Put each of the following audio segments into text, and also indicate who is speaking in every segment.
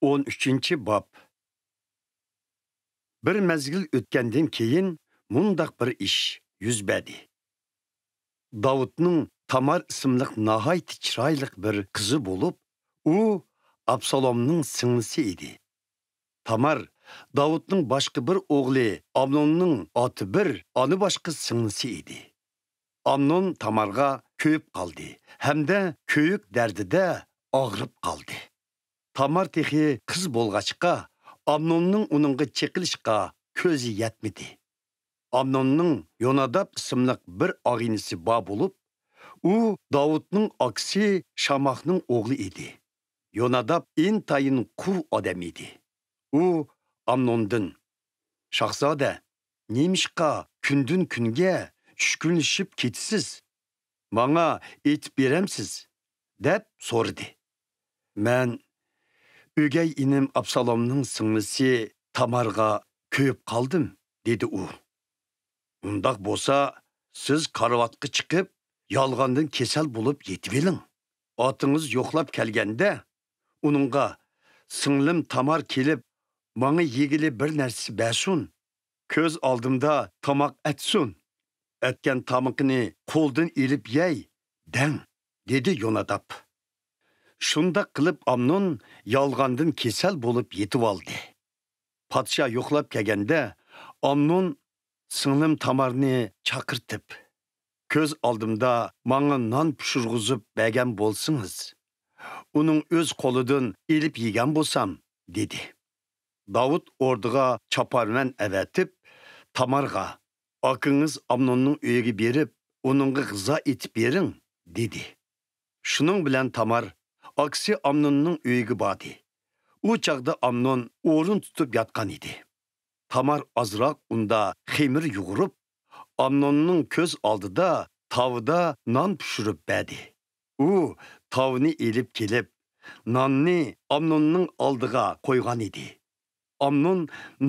Speaker 1: 13 bab. Bir mezgil o'tgandan keyin mundaq bir ish yuz berdi. Davudning Tamar ismli nihoyat chiroyli bir qizi bo'lib, u Absalomning singlisi edi. Tamar Davudning boshqa bir o'g'li Amnonning oti bir, oni boshqa singlisi edi. Amnon Tamarga ko'yib qoldi, hamda ko'yik dardida og'rib qoldi. Tamar texi qiz bo'lg'achqa, Amnonning uningga cheqilishqa ko'zi yetmedi. Amnonning Yonadab ismli bir og'inisi bor bo'lib, u Davudning aksi Shamahning o'g'li edi. Yonadab intayin quv odam edi. U Amnondan: "Shahzoda, nemishqa kundun kunga tushkunlashib ketisiz? Bana aytib beramsiz?" deb so'radi. "Men o'gay inim Absalomning singlisi Tamarga ko'yib qoldim", dedi u. "Undaq bo'lsa, siz karvatga chiqib, yolg'ondan kesal bo'lib yetib eling. Otingiz yo'qlab kelganda, uningga singlim Tamar kelib, bana yegili bir narsa bersin. Ko'z oldimda tomoq etsin. Etgan tomoqni qo'ldan ilib yey, deng", dedi Yonadab. Shunda qilib Amnon yolg'ondan kesal bo'lib yetib oldi. Podsho yo'qlab kelganda, Amnon singlim Tamarni chaqirtib, "Ko'z oldimda manga non pishirg'izib bergan bo'lsangiz, uning o'z qo'lidan ilib yegan bo'lsam", dedi. Davud orduga chaparman avatib, Tamarga: "Akıngiz Amnonning uyiga berib, uningga g'izo etib bering", dedi. Shuning bilan Tamar aksi Amnonning uyiga bordi. U chaqda Amnon o'rin tutib yotgan edi. Tamar azroq unda xemir yug'urib, Amnonning ko'z oldida tavda non pishirib berdi. U tavni elib kelib, nonni Amnonning oldiga qo'ygan edi. Amnon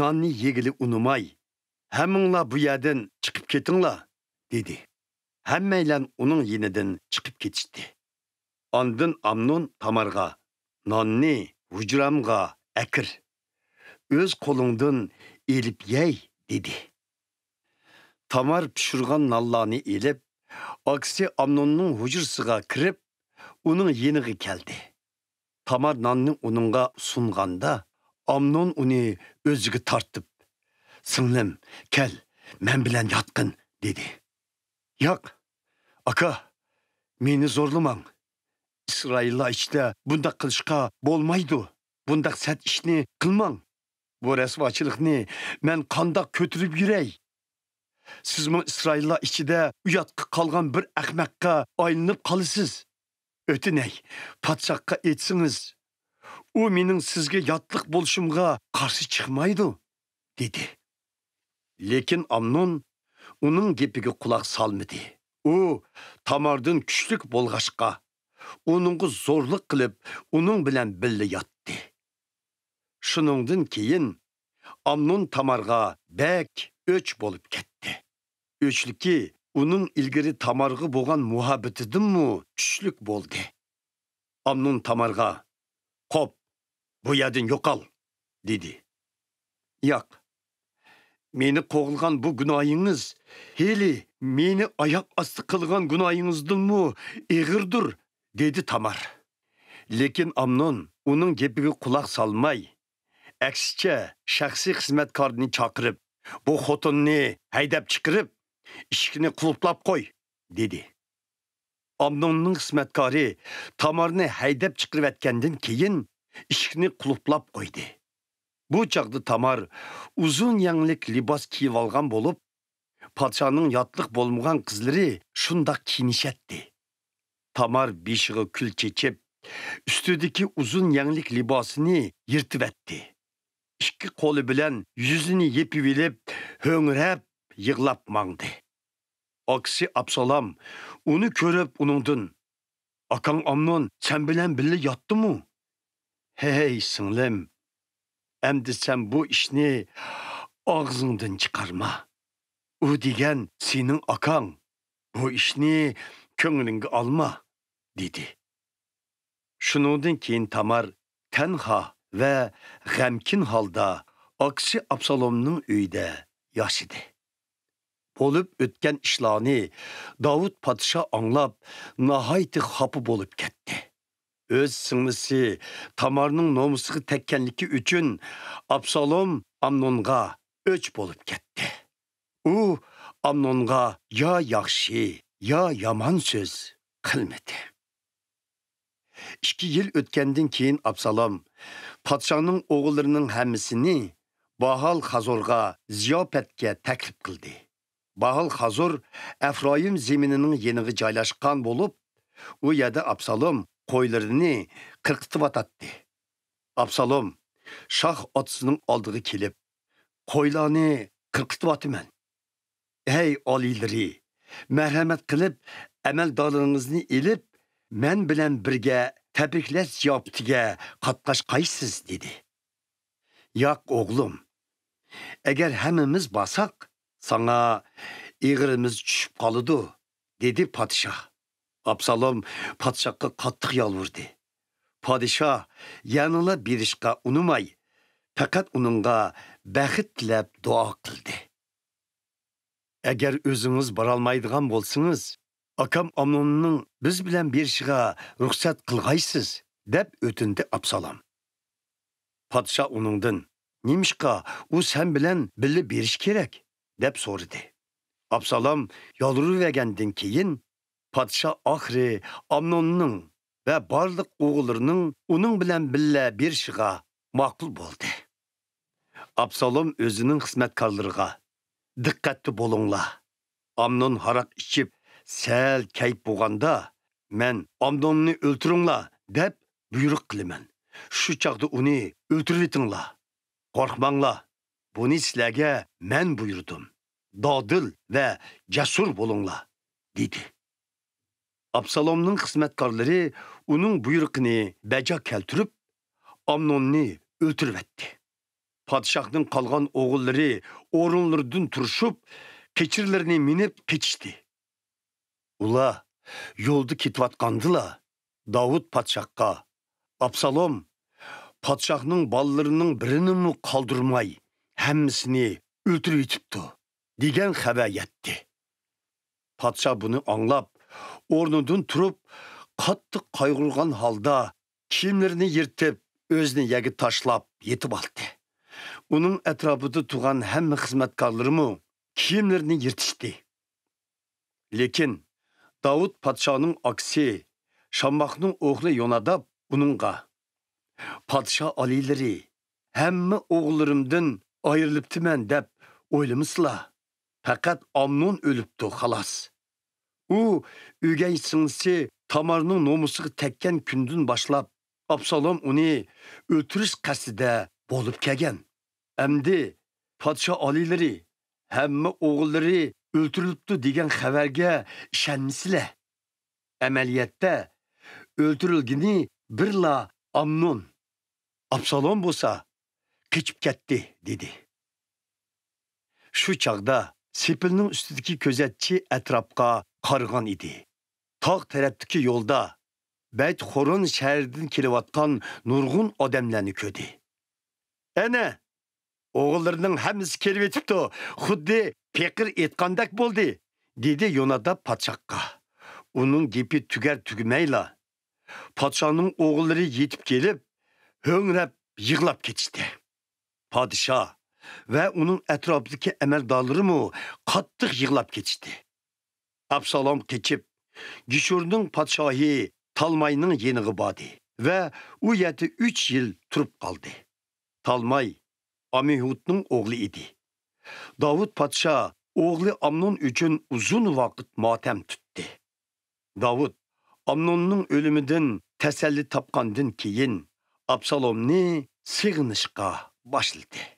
Speaker 1: nonni yegili unumay, "Hammanglar bu yerdan chiqib ketinglar", dedi. Hammaylar uning yenidan chiqib ketishdi. Ondan Amnon Tamarga: "Nonni hujramga akir, o'z qo'lingdan elib yey", dedi. Tamar pishirgan nonlarni elib, aksi Amnonning hujrasiga kirib, uning yeniga keldi. Tamar nonni uningga sunganda, Amnon uni o'ziga tortib: "Singlim, kel, men bilan yotqin", dedi. "Yo'q, aka, meni zo'rlamang. İsraillar ichida bundaq qilishqa bo'lmaydi. Bundaq sat ishni qilmang. Bu rasvochilikni men qandoq ko'tarib yuray? Sizmi İsraillar ichida uyatga qolgan bir ahmoqqa aylanib qolasiz. O'tinay, podshohga aytsangiz, u mening sizga yotliq bo'lishimga qarshi chiqmaydi", dedi. Lekin Amnon uning gapiga quloq solmadi. U Tamardan kuchlik bo'lg'ashqa, uningga zo'rlik qilib, uning bilan birga yotdi. Shuningdan keyin Amnon Tamarga bek o'ch bo'lib ketdi. O'chliki uning ilgari Tamarga bo'lgan muhabbatidanmi kuchlik bo'ldi. Amnon Tamarga: "Qop, bu yerdan yo'qol", dedi. "Yo'q, meni qo'g'ilgan bu gunoyingiz, heli meni oyoq osti qilgan gunoyingizdanmi ig'irdir", dedi Tamar. Lekin Amnon uning gapiga quloq solmay, aksicha shaxsiy xizmatkorni chaqirib, "Bu xotinni haydab chiqarib, eshikni qulflab qo'y", dedi. Amnonning xizmatkori Tamarni haydab chiqarib atgandan keyin eshikni qulflab qo'ydi. Bu chaqda Tamar uzun yanglik libos kiyib olgan bo'lib, podshoning yotliq bo'lmagan qizlari shundoq kiyinishadi. Tamar beshiga kul chechib, ustidagi uzun yanglik libosini yirtib etdi. Ikki qo'li bilan yuzini yepib elib, ho'ngrab, yig'lab mangdi. Aksi Absalom uni ko'rib uningdan: "Akang Amnon sen bilan birga yotdimi? Hey singlim, endi sen bu ishni og'zingdan chiqarma. U degan sening akang. Bu ishni ko'nglingga olma", dedi. Shuningdan keyin Tamar tanha ve g'amkin halda aksi Absalomning uyida yaşadı. Bo'lib o'tgan ishlarni Davud podsho anglab, nihoyat xafa bo'lib ketdi. O'z singlisi Tamarning nomusiga tekkanligi uchun Absalom Amnonga o'ch bo'lib ketdi. U Amnonga yo yaxshi, yo yomon so'z qilmadi. 2 yil o'tgandan keyin Absalom podshoning o'g'illarining hammasini Bahal Hazorga ziyofatga taklif qildi. Bahal Hazor Efraim zeminining yeniga joylashgan bo'lib, u yerda Absalom qo'ylarini qirqitib atdi. Absalom shoh otasining oldiga kelib, qo'ylarni qirqitib ataman. Ey oliylari, marhamat qilib amaldorlaringizni elib, men bilan birga tabriklash ziyofatiga qatnashqaysiz dedi. Yo'q o'g'lim, agar hammamiz borsak, sana ig'rimiz tushib qoladi, dedi podshoh. Absalom podshohga qattiq yolvurdi. Podshoh yanıla berishga unumay, faqat uningga baxt tilab duo qildi. Agar o'zingiz borolmaydigan bo'lsangiz, akam Amnonning biz bilan berishiga ruxsat qilg'aysiz, deb o'tindi Absalom. Podshoh uningdan, "Nimishqa u sen bilan birga berish kerak?" deb so'radi. Absalom yolvuragandan keyin podshoh oxiri Amnonning va barliq o'g'illarining uning bilan birga berishiga ma'qul bo'ldi. Absalom o'zining xizmatkorlariga, "Diqqatli bo'linglar. Amnon haraq ichib, sal kayf bo'lganda, men Amnonni o'ltiringlar" deb buyruq qilaman. Shu chaqda uni o'ltirib etinglar. Qo'rqmanglar. Buni sizlarga men buyurdim. Dodil va jasur bo'linglar, dedi. Absalomning xizmatkorlari uning buyruqini bajo keltirib, Amnonni o'ltirib etdi. Podshohning qolgan o'g'illari o'rinlaridan turishib, keçirlarini minib ketishdi. Ular yo'lda ketayotgandilar. Davud podshohga, "Absalom podshohning bolalarining birini qoldirmay, hammasini o'ltirib yetibdi" degan xabar yetdi. Podshoh buni anglab, o'rnidan turib, qattiq qayg'urgan holda kiyimlarini yirtib, o'zini yerga tashlab yetib oldi. Uning atrofida turgan hamma xizmatkorlarimi kiyimlarini yirtishdi. Lekin Davud podshohning aksi Shammohning o'g'li Yonadab uningga, "Podshoh oliylari, hamma o'g'illarimdan ayrilibdiman deb o'ylamasizlar? Faqat Amnon o'libdi, xolos. U o'gay singlisi Tamarning nomusiga tekkan kundan boshlab Absalom uni o'ltirish qasdida bo'lib kelgan. Endi podshoh oliylari, hamma o'g'illari o'ltirilibdi degan xabarga ishonmaysizlar. Amaliyotda o'ltirilgani birla Amnon. Absalom bo'lsa kechib ketdi" dedi. Shu chaqda sepilning ustidagi ko'zatchi atrofga qaragan edi. Tog' tarafdagi yo'lda Bayt Xoron shahridan kelayotgan nurg'un odamlarni ko'rdi. "Ana, o'g'illarining hammasi kelib yetibdi, xuddi Pekir aytgandek bo'ldi", dedi Yonadab podshohga. Uning gapi tugar tugamayla, podshohning o'g'illari yetib kelib, ho'ngrab yig'lab ketishdi. Podshoh va uning atrofidagi amaldorlarimi qattiq yig'lab ketishdi. Absalom kechib, Gishurning podshohi Talmayning yeniga bordi va u yerda 3 yil turib qoldi. Talmay Amihudning o'g'li edi. Davud podshoh o'g'li Amnon uchun uzun vaqt motam tutdi. Davud Amnonning o'limidan tasalli topgandan keyin Absalomni sig'inishga boshladi.